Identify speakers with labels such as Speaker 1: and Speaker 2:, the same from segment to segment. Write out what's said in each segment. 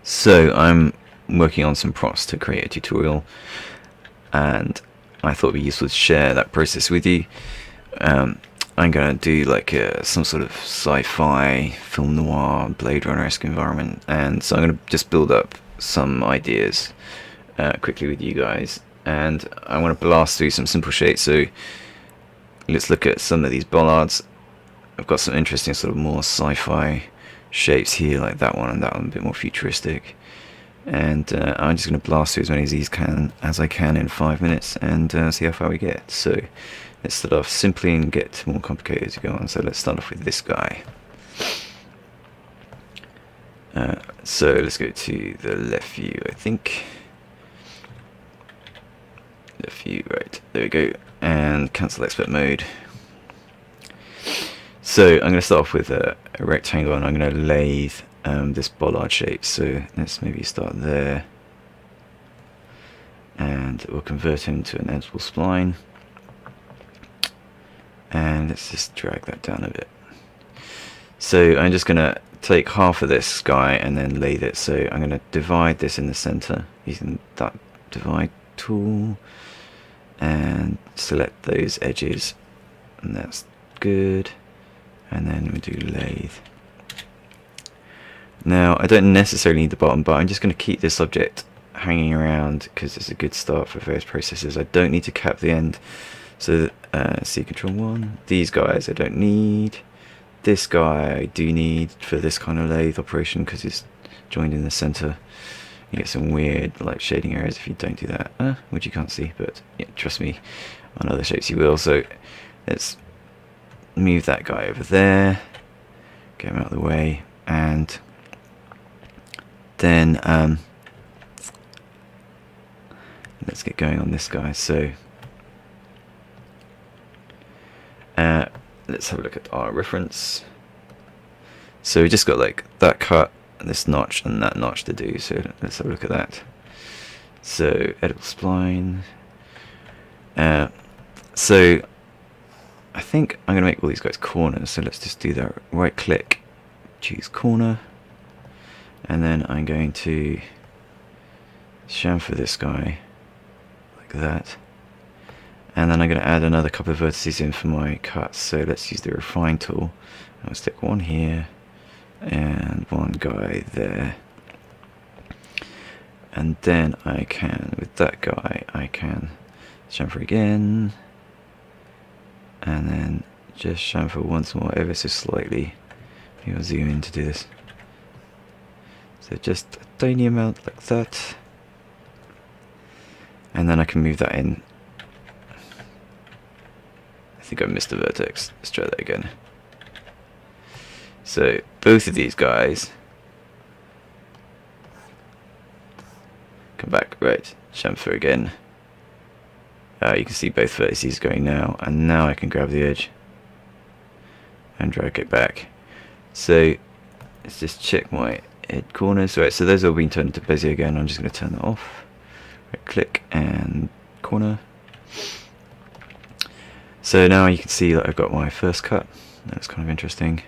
Speaker 1: So I'm working on some prompts to create a tutorial, and I thought it'd be useful to share that process with you. I'm going to do like some sort of sci-fi, film noir, Blade Runner-esque environment, and so I'm going to just build up some ideas quickly with you guys, and I want to blast through some simple shapes. So let's look at some of these bollards. I've got some interesting sort of more sci-fi shapes here, like that one and that one, a bit more futuristic. And I'm just going to blast through as many of these as I can in 5 minutes, and see how far we get. So let's start off simply and get more complicated as we go on. So let's start off with this guy. So let's go to the left view, I think. Left view, right, there we go. And cancel expert mode. So I'm going to start off with a rectangle, and I'm going to lathe this bollard shape. So let's maybe start there, and we'll convert him to an editable spline, and let's just drag that down a bit. So I'm just going to take half of this guy and then lathe it. So I'm going to divide this in the center using that divide tool and select those edges, and that's good. And then we do lathe. Now I don't necessarily need the bottom, but I'm just going to keep this object hanging around because it's a good start for various processes. I don't need to cap the end. So C Control 1, these guys I don't need. This guy I do need for this kind of lathe operation because it's joined in the center. You get some weird like shading areas if you don't do that, which you can't see, but yeah, trust me, on other shapes you will. So let's move that guy over there, get him out of the way, and then let's get going on this guy. So let's have a look at our reference. So we just got like that cut, this notch, and that notch to do. So let's have a look at that. So editable spline. So I think I'm going to make all these guys corners. So let's just do that. Right click, choose corner, and then I'm going to chamfer this guy like that. And then I'm going to add another couple of vertices in for my cuts. So let's use the refine tool. I'll stick one here and one guy there. And then I can, with that guy, I can chamfer again. And then just chamfer once more, ever so slightly. Maybe I'll zoom in to do this. So just a tiny amount like that. And then I can move that in. I think I missed the vertex. Let's try that again. So both of these guys come back, right, chamfer again. You can see both vertices going now, and now I can grab the edge and drag it back. So let's just check my head corners. Right, so those are all being turned into Bezier again. I'm just going to turn that off. Right click and corner. So now you can see that I've got my first cut. That's kind of interesting.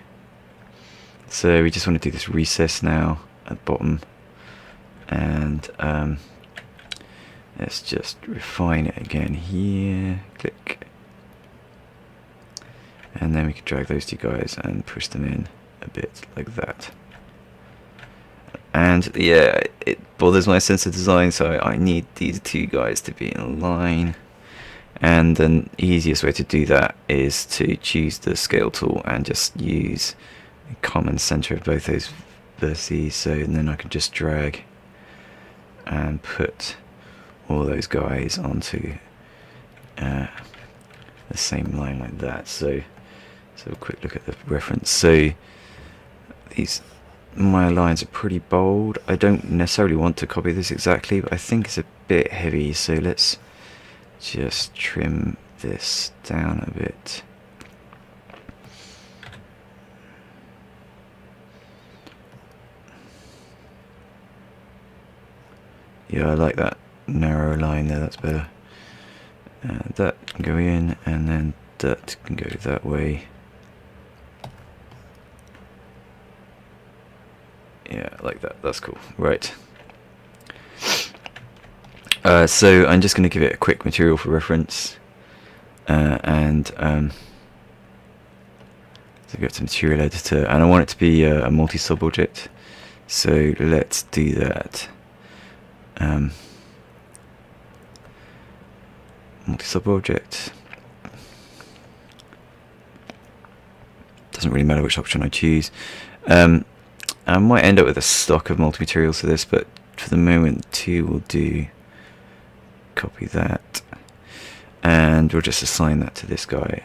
Speaker 1: So we just want to do this recess now at the bottom, and let's just refine it again here. Click, and then we can drag those two guys and push them in a bit like that. And yeah, it bothers my sense of design, so I need these two guys to be in line. And the easiest way to do that is to choose the scale tool and just use a common center of both those vertices. So and then I can just drag and put all those guys onto the same line like that. So a quick look at the reference. So my lines are pretty bold. I don't necessarily want to copy this exactly, but I think it's a bit heavy. So let's just trim this down a bit. Yeah, I like that narrow line there, that's better. That can go in, and then that can go that way. Yeah, like that. That's cool. Right. So I'm just going to give it a quick material for reference, so go to material editor, and I want it to be a multi-sub object. So let's do that. Multi-sub object. Doesn't really matter which option I choose. I might end up with a stock of multi-materials for this, but for the moment 2 will do. Copy that, and we'll just assign that to this guy.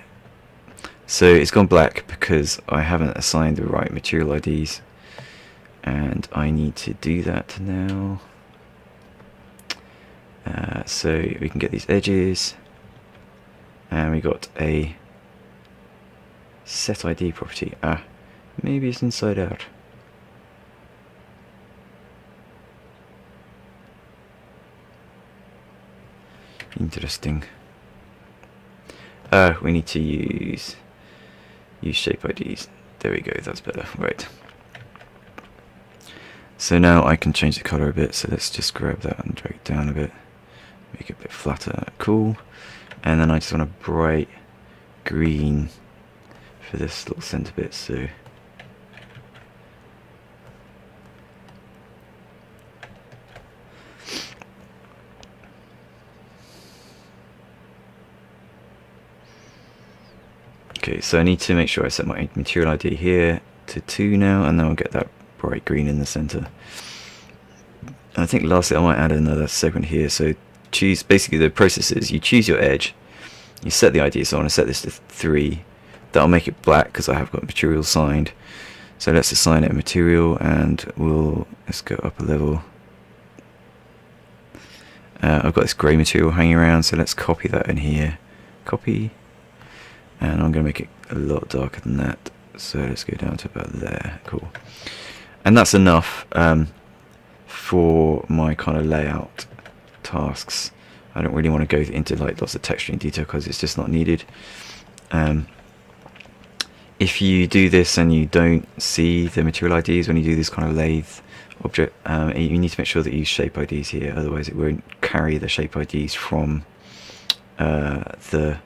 Speaker 1: So it's gone black because I haven't assigned the right material IDs, and I need to do that now. So we can get these edges, and we got a set ID property. Maybe it's inside out. Interesting. We need to use shape IDs. There we go, that's better. Right. So now I can change the color a bit, so let's just grab that and drag it down a bit. Make it a bit flatter. Cool. And then I just want a bright green for this little center bit, so okay, so I need to make sure I set my material ID here to 2 now, and then I'll get that bright green in the center. And I think lastly I might add another segment here. So choose, basically the process is you choose your edge, you set the ID, so I want to set this to 3. That'll make it black because I have got material assigned. So let's assign it a material, and let's go up a level. I've got this grey material hanging around, so let's copy that in here. Copy. And I'm going to make it a lot darker than that. So let's go down to about there. Cool. And that's enough for my kind of layout tasks. I don't really want to go into like lots of texturing detail because it's just not needed. If you do this and you don't see the material IDs when you do this kind of lathe object, you need to make sure that you use shape IDs here, otherwise it won't carry the shape IDs from the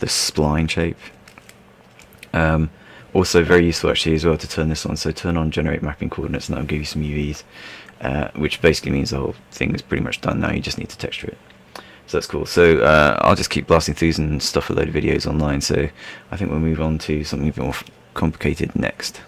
Speaker 1: spline shape. Also very useful actually as well to turn this on, so turn on generate mapping coordinates, and that'll give you some UVs, which basically means the whole thing is pretty much done now, you just need to texture it. So that's cool. So I'll just keep blasting through and stuff a load of videos online, so I think we'll move on to something a bit more complicated next.